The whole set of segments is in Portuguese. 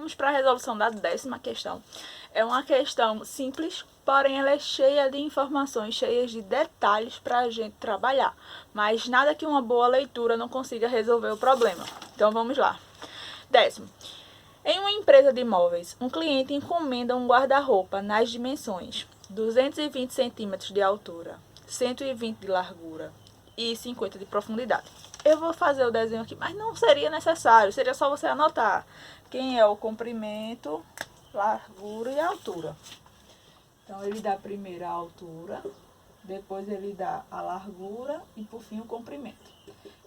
vamos para a resolução da 10ª questão. É uma questão simples, porém ela é cheia de informações, cheias de detalhes para a gente trabalhar. Mas nada que uma boa leitura não consiga resolver o problema. Então vamos lá. 10º. Em uma empresa de móveis, um cliente encomenda um guarda-roupa nas dimensões 220 centímetros de altura, 120 de largura e 50 de profundidade. Eu vou fazer o desenho aqui, mas não seria necessário, seria só você anotar quem é o comprimento, largura e altura. Então ele dá primeiro a altura, depois ele dá a largura e por fim o comprimento.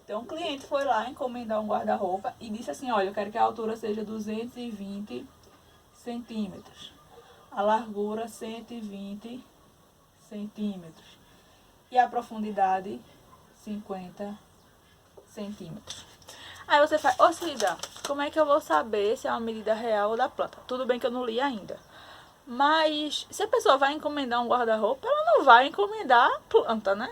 Então o cliente foi lá encomendar um guarda-roupa e disse assim, olha, eu quero que a altura seja 220 centímetros, a largura 120 centímetros e a profundidade 50 centímetros. Aí você faz, ô Cida, como é que eu vou saber se é uma medida real ou da planta? Tudo bem que eu não li ainda. Mas se a pessoa vai encomendar um guarda-roupa, ela não vai encomendar a planta, né?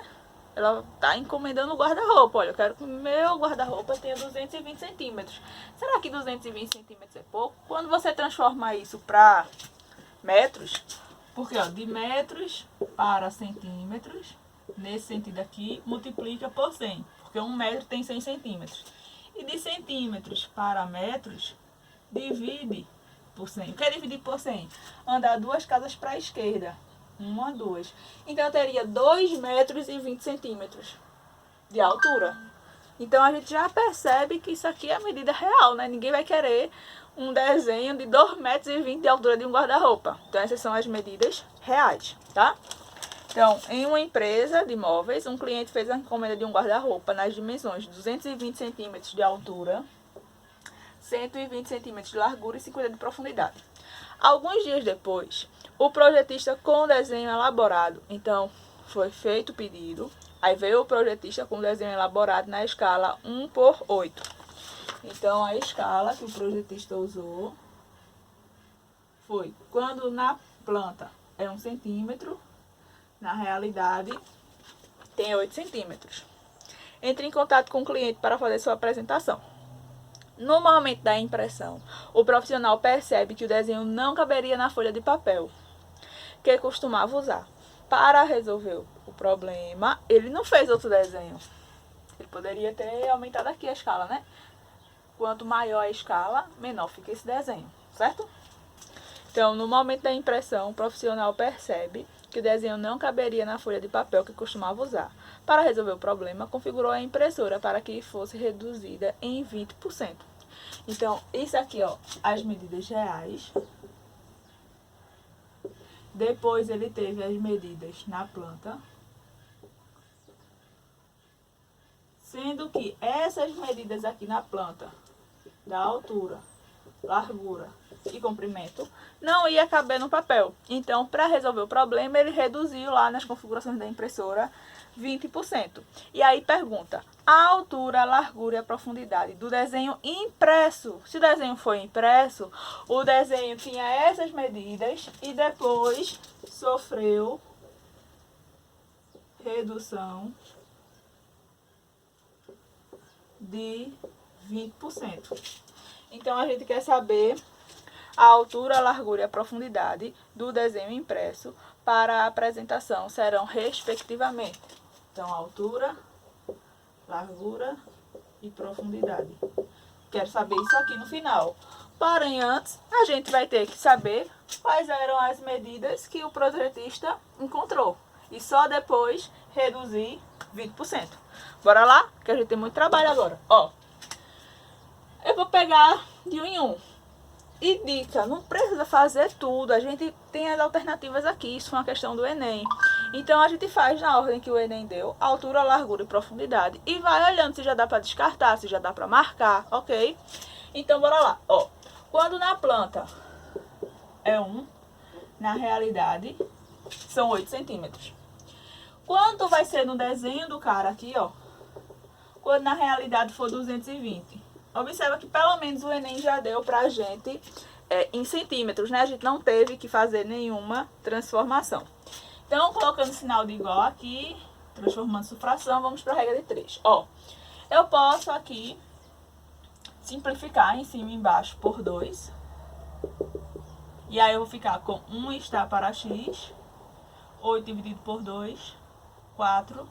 Ela está encomendando o guarda-roupa. Olha, eu quero que o meu guarda-roupa tenha 220 centímetros. Será que 220 centímetros é pouco? Quando você transforma isso para metros, porque ó, de metros para centímetros, nesse sentido aqui, multiplica por 100. Porque 1 metro tem 100 centímetros. E de centímetros para metros, divide por 100. O que é dividir por 100? Andar 2 casas para a esquerda. 1, 2. Então eu teria 2 metros e 20 centímetros de altura. Então a gente já percebe que isso aqui é a medida real, né? Ninguém vai querer um desenho de 2 metros e 20 de altura de um guarda-roupa. Então essas são as medidas reais, tá? Então, em uma empresa de móveis, um cliente fez a encomenda de um guarda-roupa nas dimensões 220 centímetros de altura, 120 centímetros de largura e 50 de profundidade. Alguns dias depois, o projetista com o desenho elaborado, então foi feito o pedido, aí veio o projetista com o desenho elaborado na escala 1/8. Então a escala que o projetista usou foi, quando na planta é 1 centímetro, na realidade tem 8 centímetros. Entre em contato com o cliente para fazer sua apresentação. No momento da impressão, o profissional percebe que o desenho não caberia na folha de papel que costumava usar. Para resolver o problema, ele não fez outro desenho. Ele poderia ter aumentado aqui a escala, né? Quanto maior a escala, menor fica esse desenho, certo? Então, no momento da impressão, o profissional percebe que o desenho não caberia na folha de papel que costumava usar. Para resolver o problema, configurou a impressora para que fosse reduzida em 20%. Então, isso aqui, ó, as medidas reais. Depois ele teve as medidas na planta. Sendo que essas medidas aqui na planta, da altura, largura e comprimento, não ia caber no papel. Então, para resolver o problema, ele reduziu lá nas configurações da impressora 20%. E aí pergunta, a altura, a largura e a profundidade do desenho impresso. Se o desenho foi impresso, o desenho tinha essas medidas e depois sofreu redução de 20%. Então, a gente quer saber a altura, a largura e a profundidade do desenho impresso para a apresentação serão respectivamente. Então, altura, largura e profundidade. Quero saber isso aqui no final. Porém, antes, a gente vai ter que saber quais eram as medidas que o projetista encontrou. E só depois reduzir 20%. Bora lá, que a gente tem muito trabalho agora. Ó, eu vou pegar de um em um. E dica, não precisa fazer tudo, a gente tem as alternativas aqui, isso foi uma questão do Enem. Então a gente faz na ordem que o Enem deu, altura, largura e profundidade, e vai olhando se já dá para descartar, se já dá para marcar, ok? Então bora lá, ó. Quando na planta é 1, na realidade são 8 centímetros. Quanto vai ser no desenho do cara aqui, ó, quando na realidade for 220? Observa que pelo menos o Enem já deu pra gente em centímetros, né? A gente não teve que fazer nenhuma transformação. Então, colocando sinal de igual aqui, transformando isso em fração, vamos para a regra de 3. Ó, eu posso aqui simplificar em cima e embaixo por 2. E aí eu vou ficar com 1 está para x, 8 dividido por 2, 4,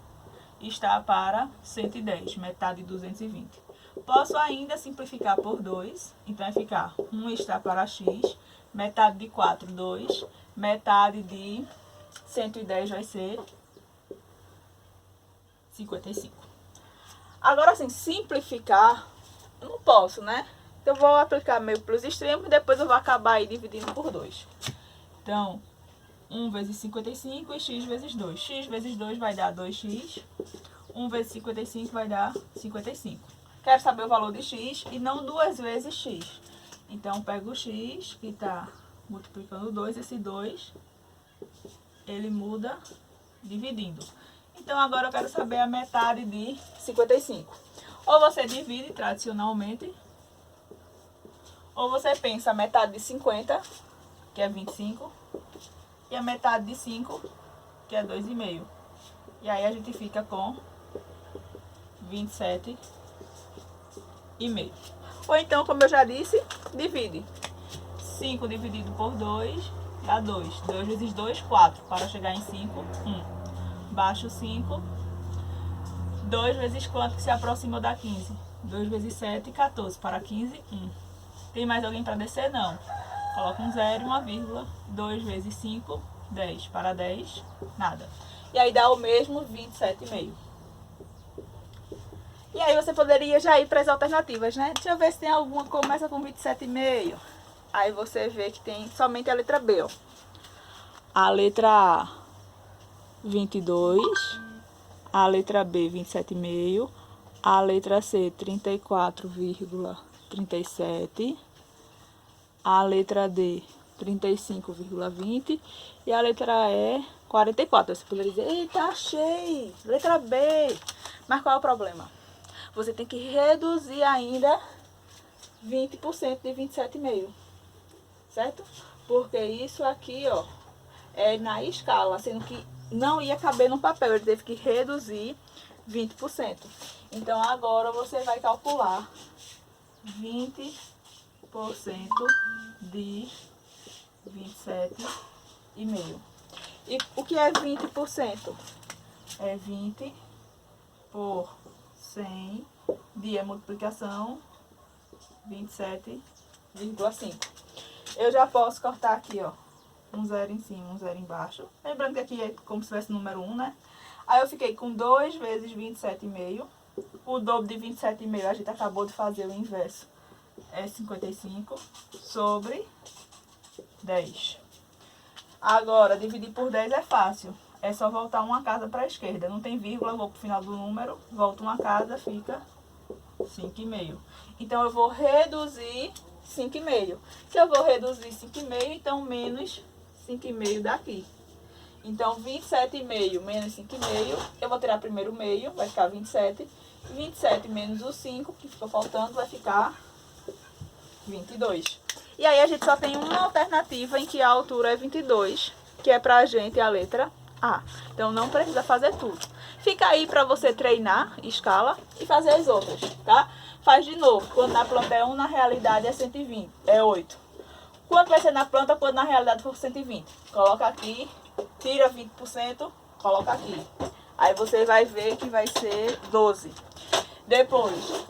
está para 110, metade de 220. Posso ainda simplificar por 2, então vai ficar 1 está para x, metade de 4, 2, metade de 110 vai ser 55. Agora, assim, simplificar, eu não posso, né? Então, eu vou aplicar meio pelos extremos e depois eu vou acabar aí dividindo por 2. Então, 1 vezes 55 e x vezes 2. X vezes 2 vai dar 2x. 1 vezes 55 vai dar 55. Quero saber o valor de x e não 2 vezes x. Então, pego o x, que está multiplicando 2, esse 2, ele muda dividindo. Então, agora eu quero saber a metade de 55. Ou você divide tradicionalmente, ou você pensa a metade de 50, que é 25, e a metade de 5, que é 2,5. E aí a gente fica com 27,5. Ou então, como eu já disse, divide. 5 dividido por 2 dá 2. 2 vezes 2, 4. Para chegar em 5, 1. Baixo 5. 2 vezes quanto que se aproxima da 15? 2 vezes 7, 14. Para 15, 1. Tem mais alguém para descer? Não. Coloca um 0 e uma vírgula. 2 vezes 5, 10. Para 10, nada. E aí dá o mesmo 27,5. E aí você poderia já ir para as alternativas, né? Deixa eu ver se tem alguma que começa com 27,5. Aí você vê que tem somente a letra B, ó. A letra A, 22. A letra B, 27,5. A letra C, 34,37. A letra D, 35,20. E a letra E, 44. Você poderia dizer, eita, achei! Letra B. Mas qual é o problema? Você tem que reduzir ainda 20% de 27,5. Certo? Porque isso aqui, ó, é na escala, sendo que não ia caber no papel, ele teve que reduzir 20%. Então, agora você vai calcular 20% de 27,5. E o que é 20%? É 20 por 100, de multiplicação, 27,5. Eu já posso cortar aqui, ó, um 0 em cima, um 0 embaixo. Lembrando que aqui é como se fosse número 1, né? Aí eu fiquei com 2 vezes 27,5. O dobro de 27,5 a gente acabou de fazer o inverso. É 55 sobre 10. Agora, dividir por 10 é fácil. É só voltar uma casa para a esquerda. Não tem vírgula, vou para o final do número. Volto uma casa, fica 5,5. Então, eu vou reduzir 5,5. Se eu vou reduzir 5,5, então menos 5,5 daqui. Então, 27,5 menos 5,5, eu vou tirar primeiro o meio, vai ficar 27. 27 menos o 5, que ficou faltando, vai ficar 22. E aí, a gente só tem uma alternativa em que a altura é 22, que é pra gente a letra A. Então, não precisa fazer tudo. Fica aí pra você treinar escala e fazer as outras, tá? Faz de novo. Quando na planta é 1, na realidade é 120, é 8. Quanto vai ser na planta quando na realidade for 120? Coloca aqui, tira 20%, coloca aqui. Aí você vai ver que vai ser 12. Depois,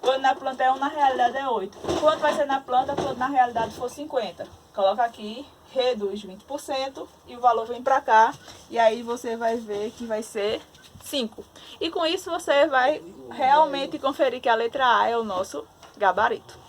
quando na planta é 1, na realidade é 8. Quanto vai ser na planta quando na realidade for 50? Coloca aqui, reduz 20% e o valor vem pra cá. E aí você vai ver que vai ser 5. E com isso você vai realmente conferir que a letra A é o nosso gabarito.